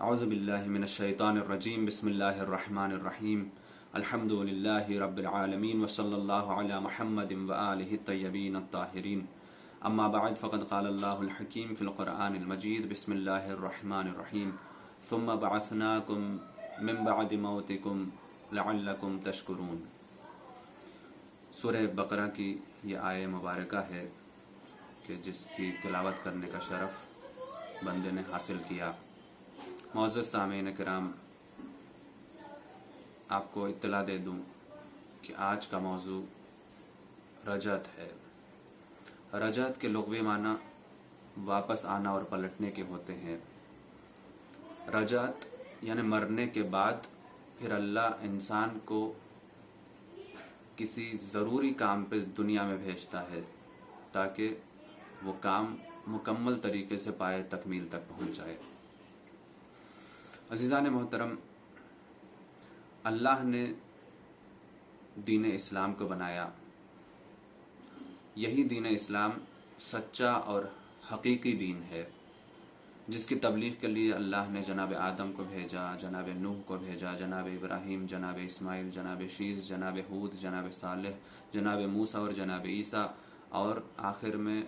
اعوذ باللہ من الشیطان الرجیم بسم اللہ الرحمن الرحیم الحمد للہ رب العالمین وصلی اللہ علی محمد وآلہ الطیبین الطاہرین اما بعد فقد قال اللہ الحکیم فی القرآن المجید بسم اللہ الرحمن الرحیم ثم بعثناکم من بعد موتکم لعلکم تشکرون۔ سورہ بقرہ کی یہ آیہ مبارکہ ہے کہ جس کی تلاوت کرنے کا شرف بندے نے حاصل کیا۔ معزز سامعین کرام، آپ کو اطلاع دے دوں کہ آج کا موضوع رجعت ہے۔ رجعت کے لغوی معنی واپس آنا اور پلٹنے کے ہوتے ہیں۔ رجعت یعنی مرنے کے بعد پھر اللہ انسان کو کسی ضروری کام پہ دنیا میں بھیجتا ہے تاکہ وہ کام مکمل طریقے سے پائے تکمیل تک پہنچ جائے۔ عزیزان محترم، اللہ نے دین اسلام کو بنایا۔ یہی دین اسلام سچا اور حقیقی دین ہے جس کی تبلیغ کے لیے اللہ نے جناب آدم کو بھیجا، جناب نوح کو بھیجا، جناب ابراہیم، جناب اسماعیل، جناب شیس، جناب ہود، جناب صالح، جناب موسیٰ اور جناب عیسیٰ، اور آخر میں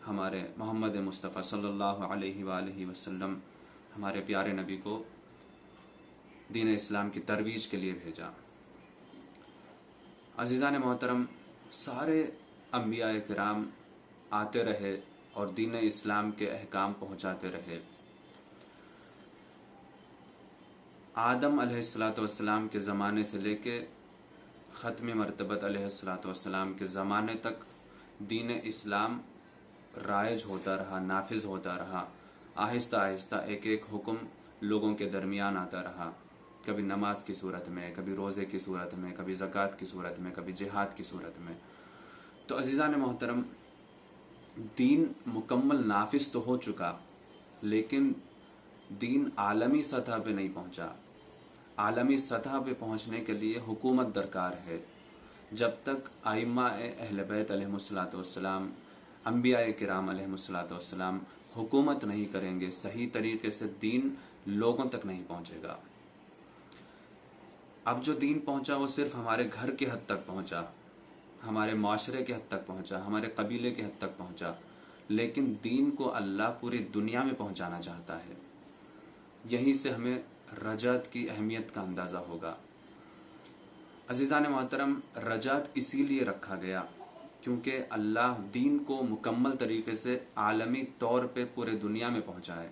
ہمارے محمد مصطفیٰ صلی اللہ علیہ وآلہ وسلم ہمارے پیارے نبی کو دین اسلام کی ترویج کے لیے بھیجا۔ عزیزان محترم، سارے انبیاء کرام آتے رہے اور دین اسلام کے احکام پہنچاتے رہے۔ آدم علیہ السلام کے زمانے سے لے کے ختم مرتبت علیہ السلام کے زمانے تک دین اسلام رائج ہوتا رہا، نافذ ہوتا رہا۔ آہستہ آہستہ ایک ایک حکم لوگوں کے درمیان آتا رہا، کبھی نماز کی صورت میں، کبھی روزے کی صورت میں، کبھی زکوٰۃ کی صورت میں، کبھی جہاد کی صورت میں۔ تو عزیزان محترم، دین مکمل نافذ تو ہو چکا، لیکن دین عالمی سطح پہ نہیں پہنچا۔ عالمی سطح پہ پہنچنے کے لیے حکومت درکار ہے۔ جب تک ائمہ اہل بیت علیہم السلام، انبیاء کرام علیہم السلام حکومت نہیں کریں گے، صحیح طریقے سے دین لوگوں تک نہیں پہنچے گا۔ اب جو دین پہنچا وہ صرف ہمارے گھر کے حد تک پہنچا، ہمارے معاشرے کے حد تک پہنچا، ہمارے قبیلے کے حد تک پہنچا، لیکن دین کو اللہ پوری دنیا میں پہنچانا چاہتا ہے۔ یہیں سے ہمیں رجعت کی اہمیت کا اندازہ ہوگا۔ عزیزان محترم، رجعت اسی لیے رکھا گیا کیونکہ اللہ دین کو مکمل طریقے سے عالمی طور پہ پورے دنیا میں پہنچائے۔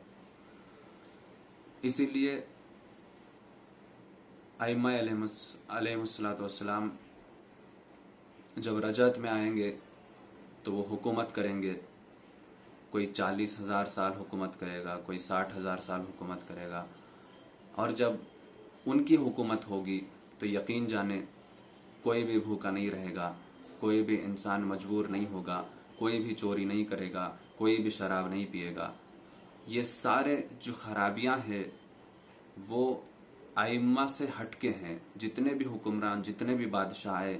اسی لیے ائمہ علیہم السلام جب رجعت میں آئیں گے تو وہ حکومت کریں گے۔ کوئی 40,000 سال حکومت کرے گا، کوئی 60,000 سال حکومت کرے گا، اور جب ان کی حکومت ہوگی تو یقین جانے کوئی بھی بھوکا نہیں رہے گا، کوئی بھی انسان مجبور نہیں ہوگا، کوئی بھی چوری نہیں کرے گا، کوئی بھی شراب نہیں پیے گا۔ یہ سارے جو خرابیاں ہیں وہ ائمہ سے ہٹ کے ہیں۔ جتنے بھی حکمران، جتنے بھی بادشاہ آئے،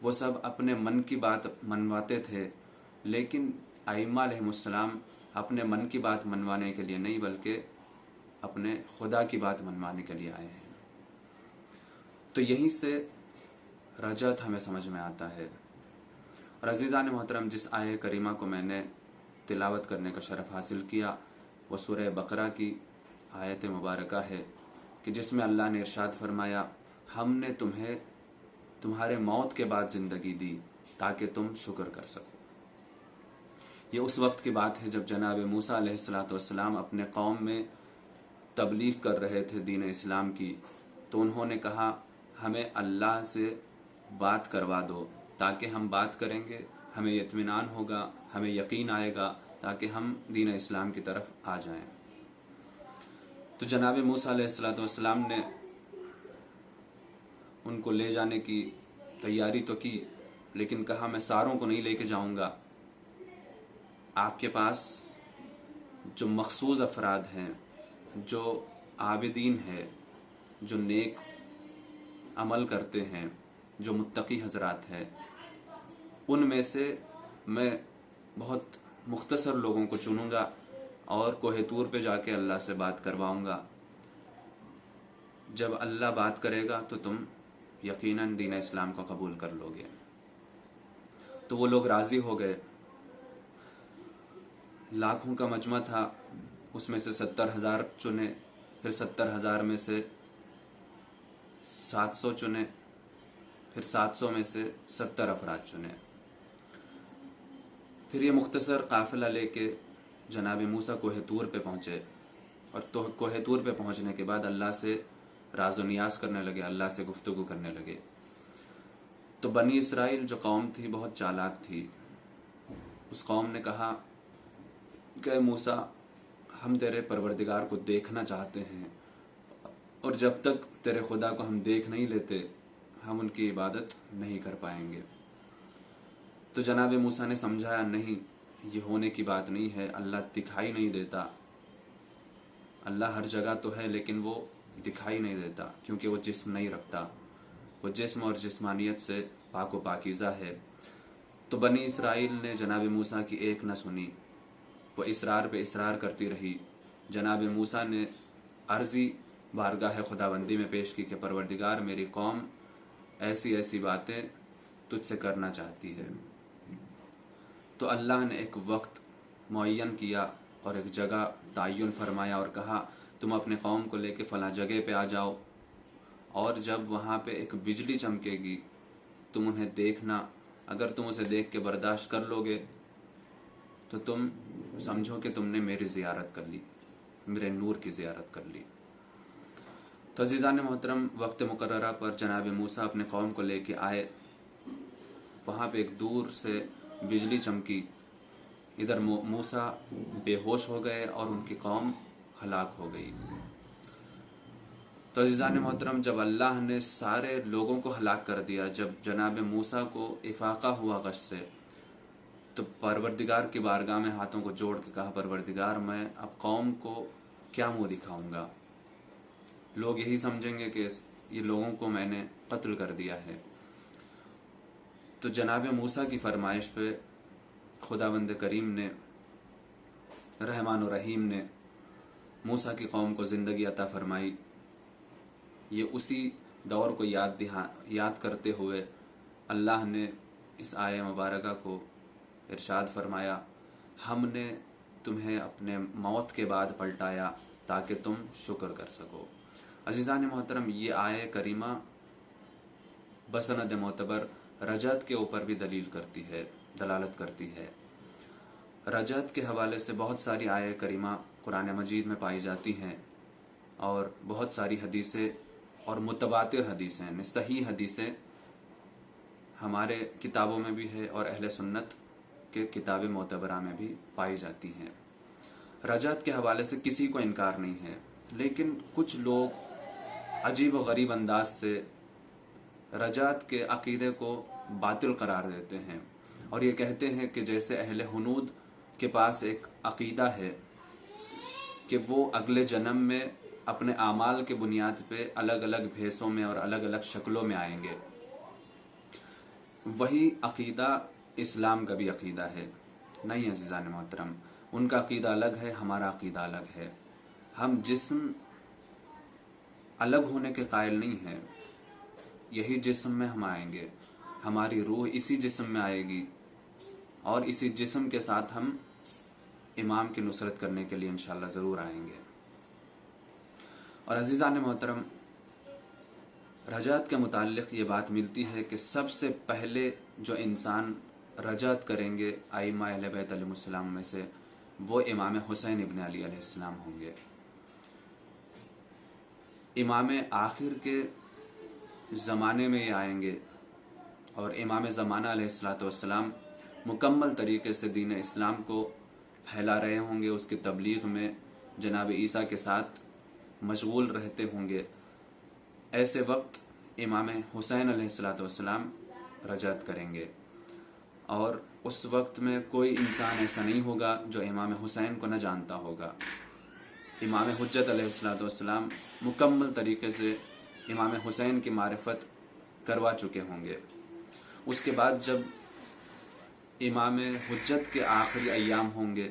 وہ سب اپنے من کی بات منواتے تھے، لیکن ائمہ علیہم السلام اپنے من کی بات منوانے کے لیے نہیں بلکہ اپنے خدا کی بات منوانے کے لیے آئے ہیں۔ تو یہیں سے رجعت ہمیں سمجھ میں آتا ہے۔ اور عزیزان محترم، جس آیہ کریمہ کو میں نے تلاوت کرنے کا شرف حاصل کیا وہ سورہ بقرہ کی آیت مبارکہ ہے کہ جس میں اللہ نے ارشاد فرمایا، ہم نے تمہیں تمہارے موت کے بعد زندگی دی تاکہ تم شکر کر سکو۔ یہ اس وقت کی بات ہے جب جناب موسیٰ علیہ السلام اپنے قوم میں تبلیغ کر رہے تھے دین اسلام کی، تو انہوں نے کہا ہمیں اللہ سے بات کروا دو تاکہ ہم بات کریں گے، ہمیں اطمینان ہوگا، ہمیں یقین آئے گا تاکہ ہم دین اسلام کی طرف آ جائیں۔ تو جناب موسیٰ علیہ السلام نے ان کو لے جانے کی تیاری تو کی، لیکن کہا میں ساروں کو نہیں لے کے جاؤں گا، آپ کے پاس جو مخصوص افراد ہیں، جو عابدین ہیں، جو نیک عمل کرتے ہیں، جو متقی حضرات ہیں، ان میں سے میں بہت مختصر لوگوں کو چنوں گا اور کوہ طور پہ جا کے اللہ سے بات کرواؤں گا. جب اللہ بات کرے گا تو تم یقیناً دین اسلام کو قبول کر لو گے. تو وہ لوگ راضی ہو گئے. لاکھوں کا مجمع تھا، اس میں سے 70,000 چنے، پھر 70,000 میں سے 700 چنے، پھر 700 میں سے 70 افراد چنے. پھر یہ مختصر قافلہ لے کے جناب موسیٰ کوہ طور پہ پہنچے، اور تو کوہ طور پہ پہنچنے کے بعد اللہ سے راز و نیاز کرنے لگے، اللہ سے گفتگو کرنے لگے. تو بنی اسرائیل جو قوم تھی بہت چالاک تھی. اس قوم نے کہا کہ اے موسیٰ، ہم تیرے پروردگار کو دیکھنا چاہتے ہیں، اور جب تک تیرے خدا کو ہم دیکھ نہیں لیتے ہم ان کی عبادت نہیں کر پائیں گے. تو جناب موسیٰ نے سمجھایا نہیں، یہ ہونے کی بات نہیں ہے، اللہ دکھائی نہیں دیتا. اللہ ہر جگہ تو ہے لیکن وہ دکھائی نہیں دیتا، کیونکہ وہ جسم نہیں رکھتا، وہ جسم اور جسمانیت سے پاک و پاکیزہ ہے. تو بنی اسرائیل نے جناب موسیٰ کی ایک نہ سنی، وہ اصرار پہ اصرار کرتی رہی. جناب موسیٰ نے عرضی بارگاہ خداوندی میں پیش کی کہ پروردگار، میری قوم ایسی ایسی باتیں تجھ سے کرنا چاہتی ہے. تو اللہ نے ایک وقت معین کیا اور ایک جگہ تعین فرمایا اور کہا تم اپنے قوم کو لے کے فلاں جگہ پہ آ جاؤ، اور جب وہاں پہ ایک بجلی چمکے گی تم انہیں دیکھنا. اگر تم اسے دیکھ کے برداشت کر لو گے تو تم سمجھو کہ تم نے میری زیارت کر لی، میرے نور کی زیارت کر لی. تو عزیزان محترم، وقت مقررہ پر جناب موسیٰ اپنے قوم کو لے کے آئے. وہاں پہ ایک دور سے بجلی چمکی. ادھر موسیٰ بے ہوش ہو گئے اور ان کی قوم ہلاک ہو گئی. تو عزیزان محترم، جب اللہ نے سارے لوگوں کو ہلاک کر دیا، جب جناب موسیٰ کو افاقہ ہوا غش سے، تو پروردگار کی بارگاہ میں ہاتھوں کو جوڑ کے کہا پروردگار، میں اب قوم کو کیا منہ دکھاؤں گا؟ لوگ یہی سمجھیں گے کہ یہ لوگوں کو میں نے قتل کر دیا ہے. تو جناب موسیٰ کی فرمائش پہ خداوند کریم نے، رحمان و رحیم نے موسیٰ کی قوم کو زندگی عطا فرمائی. یہ اسی دور کو یاد کرتے ہوئے اللہ نے اس آیہ مبارکہ کو ارشاد فرمایا، ہم نے تمہیں اپنے موت کے بعد پلٹایا تاکہ تم شکر کر سکو. عزیزان محترم، یہ آیہ کریمہ بسند معتبر رجعت کے اوپر بھی دلالت کرتی ہے. رجعت کے حوالے سے بہت ساری آیہ کریمہ قرآن مجید میں پائی جاتی ہیں، اور بہت ساری حدیثیں اور متواتر حدیثیں، صحیح حدیثیں ہمارے کتابوں میں بھی ہے اور اہل سنت کے کتاب معتبرہ میں بھی پائی جاتی ہیں. رجعت کے حوالے سے کسی کو انکار نہیں ہے، لیکن کچھ لوگ عجیب و غریب انداز سے رجعت کے عقیدے کو باطل قرار دیتے ہیں، اور یہ کہتے ہیں کہ جیسے اہل ہنود کے پاس ایک عقیدہ ہے کہ وہ اگلے جنم میں اپنے اعمال کے بنیاد پہ الگ الگ بھیسوں میں اور الگ الگ شکلوں میں آئیں گے. وہی عقیدہ اسلام کا بھی عقیدہ ہے. نہیں عزیزان محترم، ان کا عقیدہ الگ ہے، ہمارا عقیدہ الگ ہے. ہم جسم الگ ہونے کے قائل نہیں ہیں، یہی جسم میں ہم آئیں گے، ہماری روح اسی جسم میں آئے گی، اور اسی جسم کے ساتھ ہم امام کی نصرت کرنے کے لیے انشاءاللہ ضرور آئیں گے. اور عزیزان محترم، رجعت کے متعلق یہ بات ملتی ہے کہ سب سے پہلے جو انسان رجعت کریں گے ائمہ اہل بیت علیہ السلام میں سے، وہ امام حسین ابن علی علیہ السلام ہوں گے. امام آخر کے زمانے میں یہ آئیں گے، اور امام زمانہ علیہ السلام مکمل طریقے سے دین اسلام کو پھیلا رہے ہوں گے، اس کی تبلیغ میں جناب عیسیٰ کے ساتھ مشغول رہتے ہوں گے. ایسے وقت امام حسین علیہ السلام رجعت کریں گے، اور اس وقت میں کوئی انسان ایسا نہیں ہوگا جو امام حسین کو نہ جانتا ہوگا. امام حجت علیہ السلام مکمل طریقے سے امام حسین کی معرفت کروا چکے ہوں گے. اس کے بعد جب امام حجت کے آخری ایام ہوں گے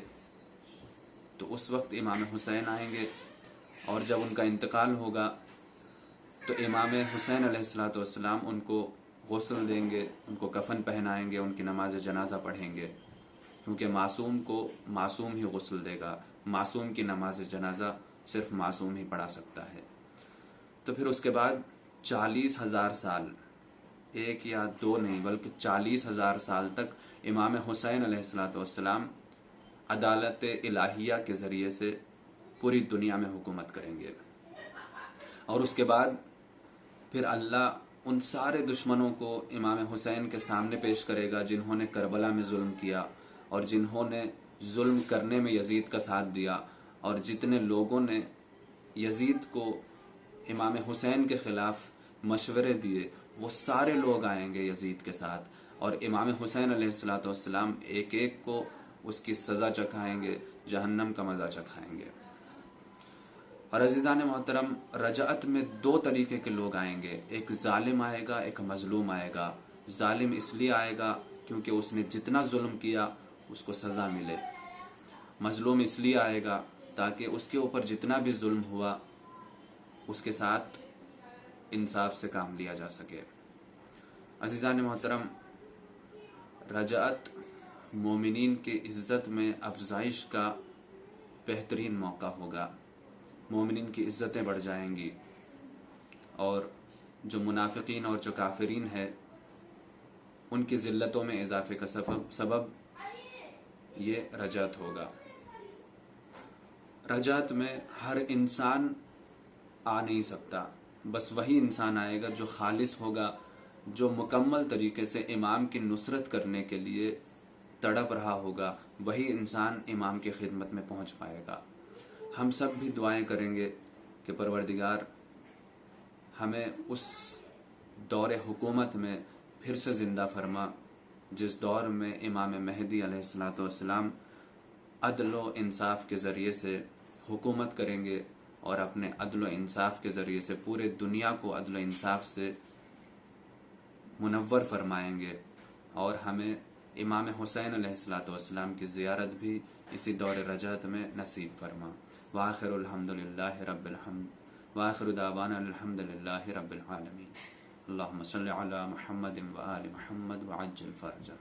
تو اس وقت امام حسین آئیں گے، اور جب ان کا انتقال ہوگا تو امام حسین علیہ الصلوۃ والسلام ان کو غسل دیں گے، ان کو کفن پہنائیں گے، ان کی نماز جنازہ پڑھیں گے، کیونکہ معصوم کو معصوم ہی غسل دے گا، معصوم کی نماز جنازہ صرف معصوم ہی پڑھا سکتا ہے۔ تو پھر اس کے بعد 40,000 سال، ایک یا دو نہیں بلکہ 40,000 سال تک امام حسین علیہ الصلوۃ والسلام عدالت الہیہ کے ذریعے سے پوری دنیا میں حکومت کریں گے۔ اور اس کے بعد پھر اللہ ان سارے دشمنوں کو امام حسین کے سامنے پیش کرے گا جنہوں نے کربلا میں ظلم کیا، اور جنہوں نے ظلم کرنے میں یزید کا ساتھ دیا، اور جتنے لوگوں نے یزید کو امام حسین کے خلاف مشورے دیے، وہ سارے لوگ آئیں گے یزید کے ساتھ، اور امام حسین علیہ الصلوۃ والسلام ایک ایک کو اس کی سزا چکھائیں گے، جہنم کا مزہ چکھائیں گے۔ اور عزیزان محترم، رجعت میں دو طریقے کے لوگ آئیں گے، ایک ظالم آئے گا، ایک مظلوم آئے گا۔ ظالم اس لیے آئے گا کیونکہ اس نے جتنا ظلم کیا اس کو سزا ملے، مظلوم اس لیے آئے گا تاکہ اس کے اوپر جتنا بھی ظلم ہوا اس کے ساتھ انصاف سے کام لیا جا سکے۔ عزیزان محترم، رجعت مومنین کے عزت میں افزائش کا بہترین موقع ہوگا، مومنین کی عزتیں بڑھ جائیں گی، اور جو منافقین اور جو کافرین ہیں ان کی ذلتوں میں اضافے کا سبب یہ رجعت ہوگا۔ رجعت میں ہر انسان آ نہیں سکتا، بس وہی انسان آئے گا جو خالص ہوگا، جو مکمل طریقے سے امام کی نصرت کرنے کے لیے تڑپ رہا ہوگا، وہی انسان امام کی خدمت میں پہنچ پائے گا۔ ہم سب بھی دعائیں کریں گے کہ پروردگار ہمیں اس دور حکومت میں پھر سے زندہ فرما جس دور میں امام مہدی علیہ الصلوۃ والسلام عدل و انصاف کے ذریعے سے حکومت کریں گے، اور اپنے عدل و انصاف کے ذریعے سے پورے دنیا کو عدل و انصاف سے منور فرمائیں گے، اور ہمیں امام حسین علیہ الصلوۃ والسلام کی زیارت بھی اسی دور رجعت میں نصیب فرما۔ وآخر الحمدللہ رب الحمد وآخر دعوانا الحمدللہ رب العالمین۔ اللہم صلی علی محمد وآل محمد وعجل فرجہ۔